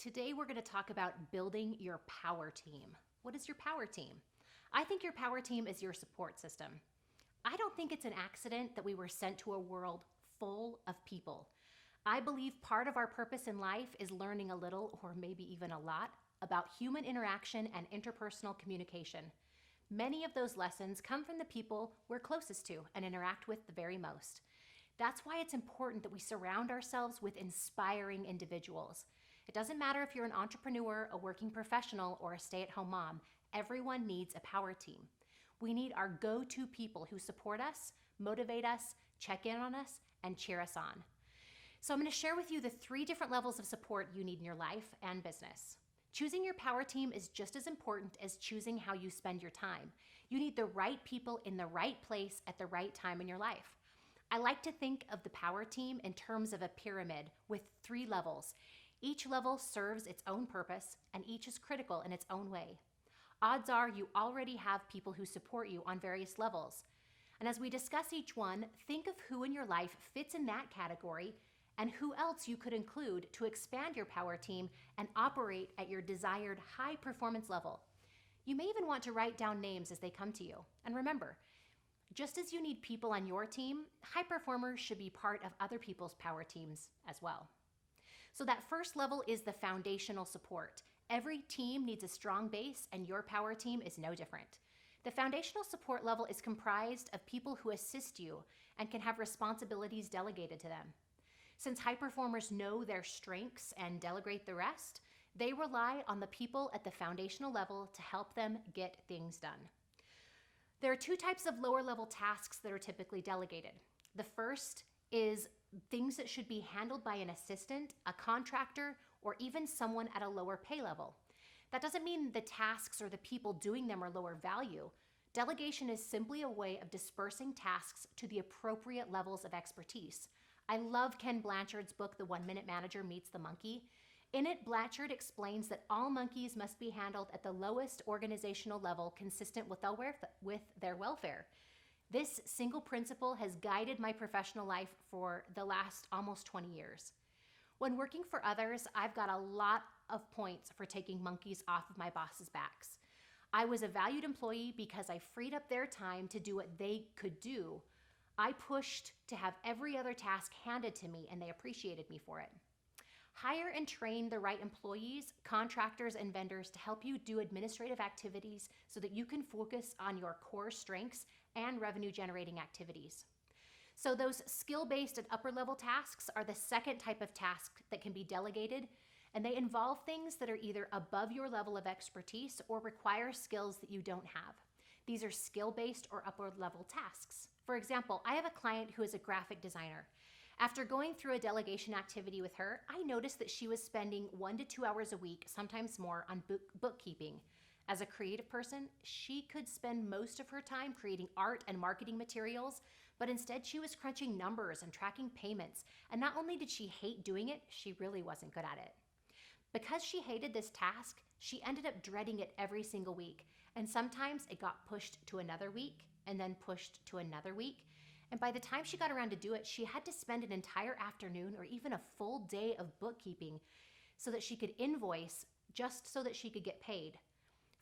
Today we're going to talk about building your power team. What is your power team? I think your power team is your support system. I don't think it's an accident that we were sent to a world full of people. I believe part of our purpose in life is learning a little, or maybe even a lot, about human interaction and interpersonal communication. Many of those lessons come from the people we're closest to and interact with the very most. That's why it's important that we surround ourselves with inspiring individuals. It doesn't matter if you're an entrepreneur, a working professional, or a stay-at-home mom. Everyone needs a power team. We need our go-to people who support us, motivate us, check in on us, and cheer us on. So I'm going to share with you the 3 different levels of support you need in your life and business. Choosing your power team is just as important as choosing how you spend your time. You need the right people in the right place at the right time in your life. I like to think of the power team in terms of a pyramid with 3 levels. Each level serves its own purpose, and each is critical in its own way. Odds are you already have people who support you on various levels. And as we discuss each one, think of who in your life fits in that category and who else you could include to expand your power team and operate at your desired high performance level. You may even want to write down names as they come to you. And remember, just as you need people on your team, high performers should be part of other people's power teams as well. So that first level is the foundational support. Every team needs a strong base, and your power team is no different. The foundational support level is comprised of people who assist you and can have responsibilities delegated to them. Since high performers know their strengths and delegate the rest, they rely on the people at the foundational level to help them get things done. There are 2 types of lower level tasks that are typically delegated. The first is things that should be handled by an assistant, a contractor, or even someone at a lower pay level. That doesn't mean the tasks or the people doing them are lower value. Delegation is simply a way of dispersing tasks to the appropriate levels of expertise. I love Ken Blanchard's book, The 1-Minute Manager Meets the Monkey. In it, Blanchard explains that all monkeys must be handled at the lowest organizational level consistent with their welfare. This single principle has guided my professional life for the last almost 20 years. When working for others, I've got a lot of points for taking monkeys off of my boss's backs. I was a valued employee because I freed up their time to do what they could do. I pushed to have every other task handed to me, and they appreciated me for it. Hire and train the right employees, contractors, and vendors to help you do administrative activities so that you can focus on your core strengths and revenue-generating activities. So those skill-based and upper-level tasks are the second type of task that can be delegated, and they involve things that are either above your level of expertise or require skills that you don't have. These are skill-based or upper-level tasks. For example, I have a client who is a graphic designer. After going through a delegation activity with her, I noticed that she was spending 1 to 2 hours a week, sometimes more, on bookkeeping. As a creative person, she could spend most of her time creating art and marketing materials, but instead she was crunching numbers and tracking payments. And not only did she hate doing it, she really wasn't good at it. Because she hated this task, she ended up dreading it every single week. And sometimes it got pushed to another week and then pushed to another week. And by the time she got around to do it, she had to spend an entire afternoon or even a full day of bookkeeping so that she could invoice just so that she could get paid.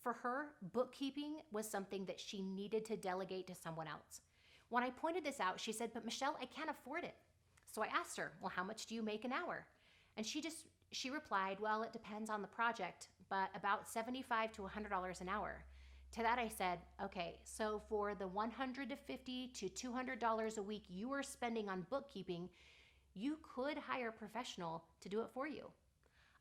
For her, bookkeeping was something that she needed to delegate to someone else. When I pointed this out, she said, "But Michelle, I can't afford it." So I asked her, "Well, how much do you make an hour?" And she replied, "Well, it depends on the project, but about $75 to $100 an hour." To that I said, "Okay, so for the $150 to $200 a week you are spending on bookkeeping, you could hire a professional to do it for you."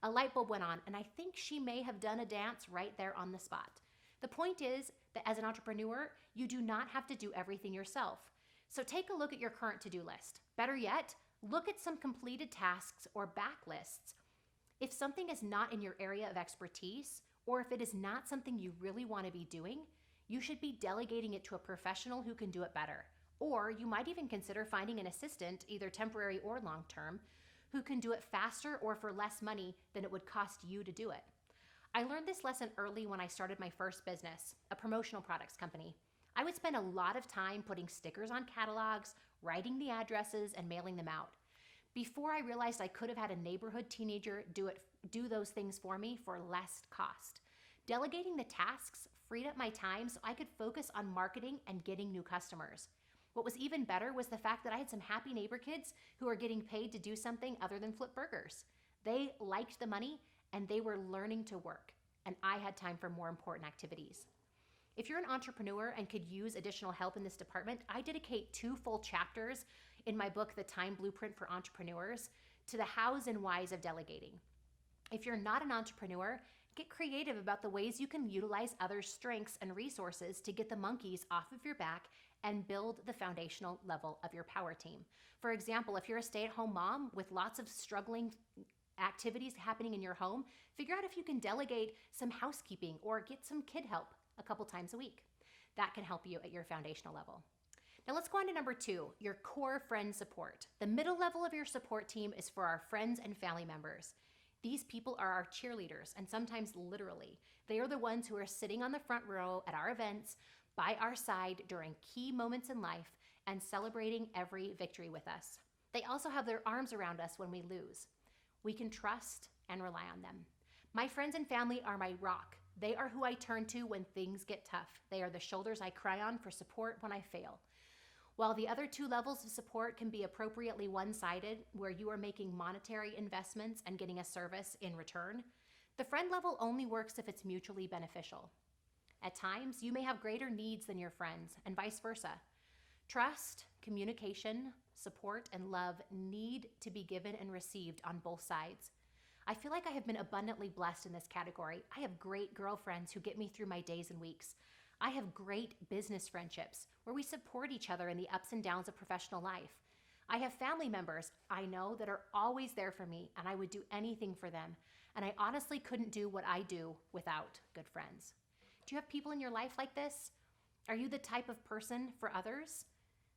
A light bulb went on, and I think she may have done a dance right there on the spot. The point is that as an entrepreneur, you do not have to do everything yourself. So take a look at your current to-do list. Better yet, look at some completed tasks or backlists. If something is not in your area of expertise, or if it is not something you really want to be doing, you should be delegating it to a professional who can do it better. Or you might even consider finding an assistant, either temporary or long-term, who can do it faster or for less money than it would cost you to do it. I learned this lesson early when I started my first business, a promotional products company. I would spend a lot of time putting stickers on catalogs, writing the addresses, and mailing them out. before I realized I could have had a neighborhood teenager do those things for me for less cost. Delegating the tasks freed up my time so I could focus on marketing and getting new customers. What was even better was the fact that I had some happy neighbor kids who were getting paid to do something other than flip burgers. They liked the money and they were learning to work, and I had time for more important activities. If you're an entrepreneur and could use additional help in this department, I dedicate 2 full chapters in my book, The Time Blueprint for Entrepreneurs, to the hows and whys of delegating. If you're not an entrepreneur, get creative about the ways you can utilize others' strengths and resources to get the monkeys off of your back and build the foundational level of your power team. For example, if you're a stay-at-home mom with lots of struggling activities happening in your home, figure out if you can delegate some housekeeping or get some kid help a couple times a week. That can help you at your foundational level. Now let's go on to number 2, your core friend support. The middle level of your support team is for our friends and family members. These people are our cheerleaders, and sometimes literally. They are the ones who are sitting on the front row at our events, by our side during key moments in life, and celebrating every victory with us. They also have their arms around us when we lose. We can trust and rely on them. My friends and family are my rock. They are who I turn to when things get tough. They are the shoulders I cry on for support when I fail. While the other 2 levels of support can be appropriately one-sided, where you are making monetary investments and getting a service in return, the friend level only works if it's mutually beneficial. At times, you may have greater needs than your friends, and vice versa. Trust, communication, support, and love need to be given and received on both sides. I feel like I have been abundantly blessed in this category. I have great girlfriends who get me through my days and weeks. I have great business friendships where we support each other in the ups and downs of professional life. I have family members I know that are always there for me, and I would do anything for them. And I honestly couldn't do what I do without good friends. Do you have people in your life like this? Are you the type of person for others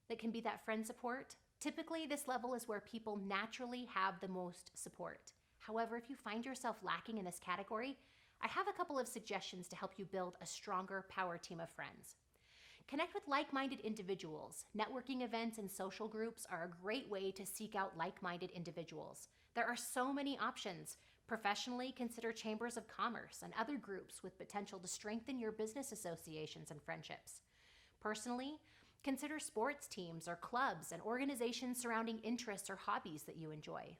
that can be that friend support? Typically, this level is where people naturally have the most support. However, if you find yourself lacking in this category, I have a couple of suggestions to help you build a stronger power team of friends. Connect with like-minded individuals. Networking events and social groups are a great way to seek out like-minded individuals. There are so many options. Professionally, consider chambers of commerce and other groups with potential to strengthen your business associations and friendships. Personally, consider sports teams or clubs and organizations surrounding interests or hobbies that you enjoy.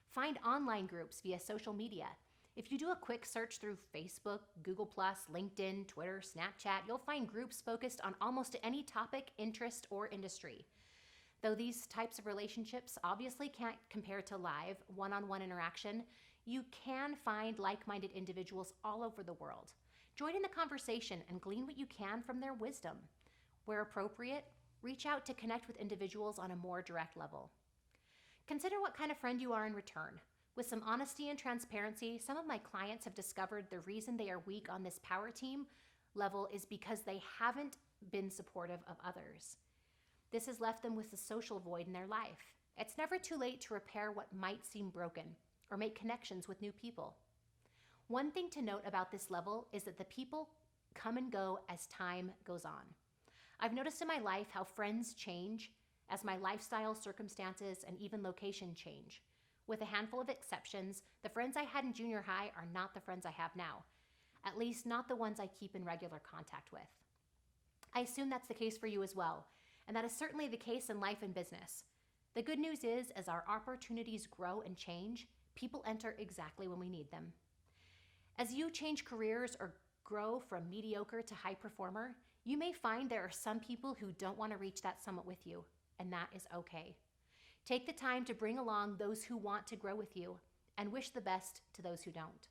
Find online groups via social media. If you do a quick search through Facebook, Google+, LinkedIn, Twitter, Snapchat, you'll find groups focused on almost any topic, interest, or industry. Though these types of relationships obviously can't compare to live, one-on-one interaction, you can find like-minded individuals all over the world. Join in the conversation and glean what you can from their wisdom. Where appropriate, reach out to connect with individuals on a more direct level. Consider what kind of friend you are in return. With some honesty and transparency, some of my clients have discovered the reason they are weak on this power team level is because they haven't been supportive of others. This has left them with a social void in their life. It's never too late to repair what might seem broken or make connections with new people. One thing to note about this level is that the people come and go as time goes on. I've noticed in my life how friends change as my lifestyle, circumstances, and even location change. With a handful of exceptions, the friends I had in junior high are not the friends I have now, at least not the ones I keep in regular contact with. I assume that's the case for you as well, and that is certainly the case in life and business. The good news is, as our opportunities grow and change, people enter exactly when we need them. As you change careers or grow from mediocre to high performer, you may find there are some people who don't want to reach that summit with you, and that is okay. Take the time to bring along those who want to grow with you and wish the best to those who don't.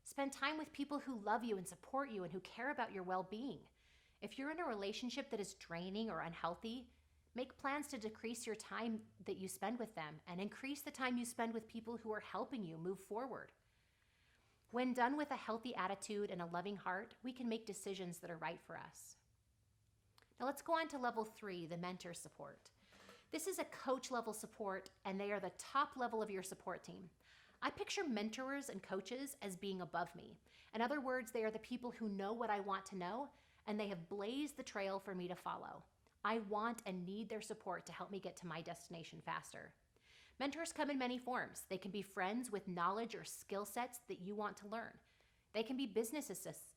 Spend time with people who love you and support you and who care about your well-being. If you're in a relationship that is draining or unhealthy, make plans to decrease your time that you spend with them and increase the time you spend with people who are helping you move forward. When done with a healthy attitude and a loving heart, we can make decisions that are right for us. Now let's go on to level 3, the mentor support. This is a coach level support, and they are the top level of your support team. I picture mentors and coaches as being above me. In other words, they are the people who know what I want to know, and they have blazed the trail for me to follow. I want and need their support to help me get to my destination faster. Mentors come in many forms. They can be friends with knowledge or skill sets that you want to learn. They can be business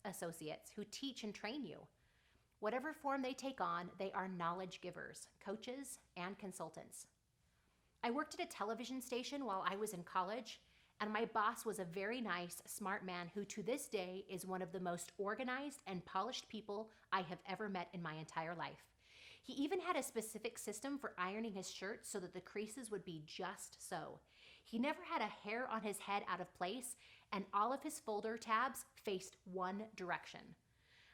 associates who teach and train you. Whatever form they take on, they are knowledge givers, coaches, and consultants. I worked at a television station while I was in college, and my boss was a very nice, smart man who to this day is one of the most organized and polished people I have ever met in my entire life. He even had a specific system for ironing his shirts so that the creases would be just so. He never had a hair on his head out of place, and all of his folder tabs faced one direction.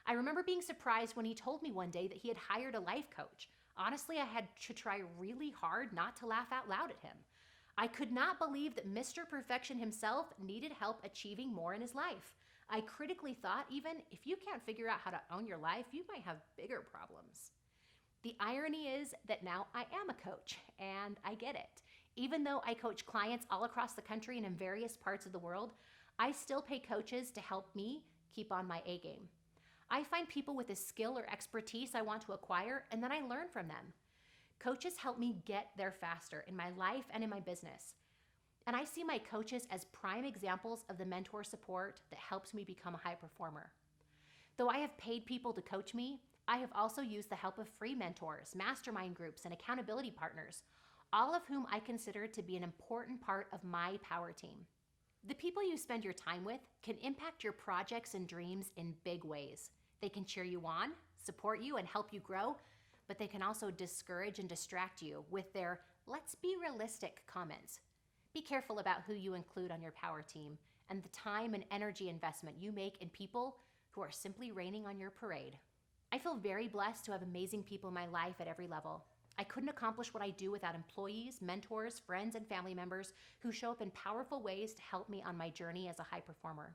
I remember being surprised when he told me one day that he had hired a life coach. Honestly, I had to try really hard not to laugh out loud at him. I could not believe that Mr. Perfection himself needed help achieving more in his life. I critically thought, even if you can't figure out how to own your life, you might have bigger problems. The irony is that now I am a coach, and I get it. Even though I coach clients all across the country and in various parts of the world, I still pay coaches to help me keep on my A game. I find people with a skill or expertise I want to acquire, and then I learn from them. Coaches help me get there faster in my life and in my business. And I see my coaches as prime examples of the mentor support that helps me become a high performer. Though I have paid people to coach me, I have also used the help of free mentors, mastermind groups, and accountability partners, all of whom I consider to be an important part of my power team. The people you spend your time with can impact your projects and dreams in big ways. They can cheer you on, support you, and help you grow, but they can also discourage and distract you with their "let's be realistic" comments. Be careful about who you include on your power team and the time and energy investment you make in people who are simply raining on your parade. I feel very blessed to have amazing people in my life at every level. I couldn't accomplish what I do without employees, mentors, friends, and family members who show up in powerful ways to help me on my journey as a high performer.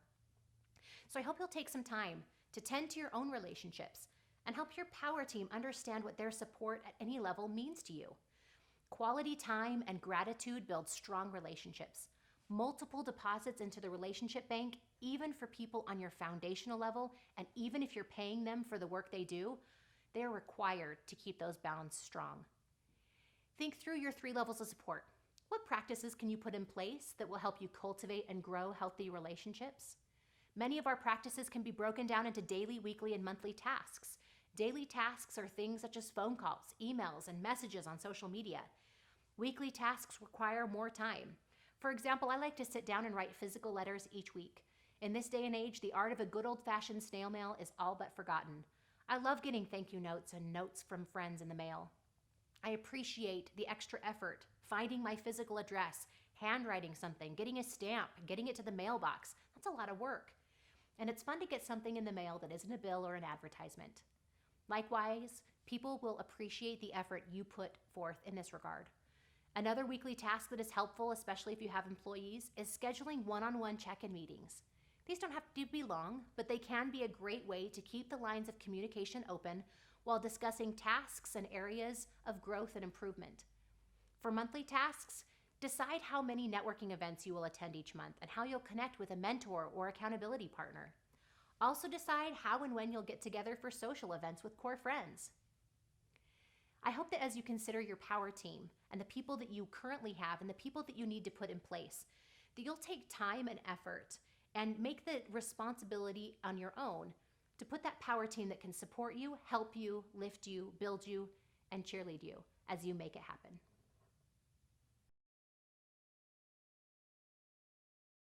So I hope you'll take some time to tend to your own relationships and help your power team understand what their support at any level means to you. Quality time and gratitude build strong relationships. Multiple deposits into the relationship bank, even for people on your foundational level, and even if you're paying them for the work they do, they're required to keep those bonds strong. Think through your 3 levels of support. What practices can you put in place that will help you cultivate and grow healthy relationships? Many of our practices can be broken down into daily, weekly, and monthly tasks. Daily tasks are things such as phone calls, emails, and messages on social media. Weekly tasks require more time. For example, I like to sit down and write physical letters each week. In this day and age, the art of a good old-fashioned snail mail is all but forgotten. I love getting thank you notes and notes from friends in the mail. I appreciate the extra effort, finding my physical address, handwriting something, getting a stamp, getting it to the mailbox. That's a lot of work. And it's fun to get something in the mail that isn't a bill or an advertisement. Likewise, people will appreciate the effort you put forth in this regard. Another weekly task that is helpful, especially if you have employees, is scheduling one-on-one check-in meetings. These don't have to be long, but they can be a great way to keep the lines of communication open while discussing tasks and areas of growth and improvement. For monthly tasks, decide how many networking events you will attend each month and how you'll connect with a mentor or accountability partner. Also decide how and when you'll get together for social events with core friends. I hope that as you consider your power team and the people that you currently have and the people that you need to put in place, that you'll take time and effort and make the responsibility on your own to put that power team that can support you, help you, lift you, build you, and cheerlead you as you make it happen.